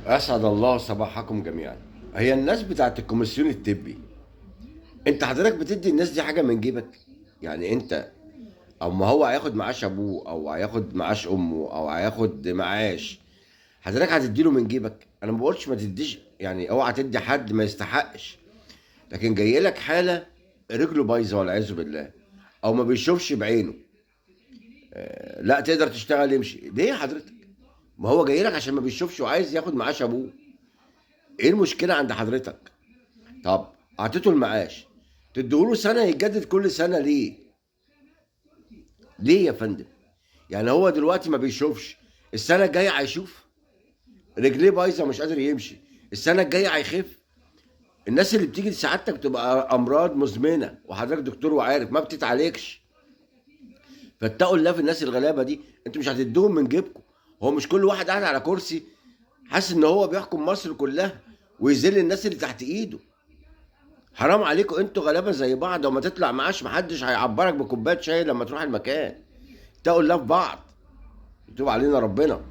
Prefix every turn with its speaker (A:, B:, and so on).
A: اسعد الله صباحكم جميعا. هي الناس بتاعت الكوميسيون الطبي، انت حضرتك بتدي الناس دي حاجه من جيبك؟ يعني انت، او ما هو هياخد معاش ابوه او هياخد معاش امه او هياخد معاش، حضرتك هتديله من جيبك؟ انا ما بقولش ما تديش، يعني اوعى تدي حد ما يستحقش، لكن جاي لك حاله رجله بايظه والعياذ بالله، او ما بيشوفش بعينه، لا تقدر تشتغل يمشي ليه حضرتك؟ ما هو جاي لك عشان ما بيشوفش وعايز ياخد معاش ابوه. ايه المشكله عند حضرتك؟ طب اعطيته المعاش، تديهوله سنه يتجدد كل سنه ليه؟ ليه يا فندم؟ يعني هو دلوقتي ما بيشوفش، السنه الجايه هيشوف؟ رجليه بايظه مش قادر يمشي، السنه الجايه هيخف؟ الناس اللي بتيجي لسعادتك بتبقى امراض مزمنه، وحضرتك دكتور وعارف ما بتتعالجش. فاتقوا الله في الناس الغلابه دي، انتوا مش هتدوهم من جيبكم. هو مش كل واحد قاعد على كرسي حاسس ان هو بيحكم مصر كلها ويذل الناس اللي تحت ايده؟ حرام عليكم، انتوا غلابه زي بعض، وما تطلع معاش محدش هيعبرك بكوبايه شاي لما تروح المكان. اتقوا الله في بعض، يتوب علينا ربنا.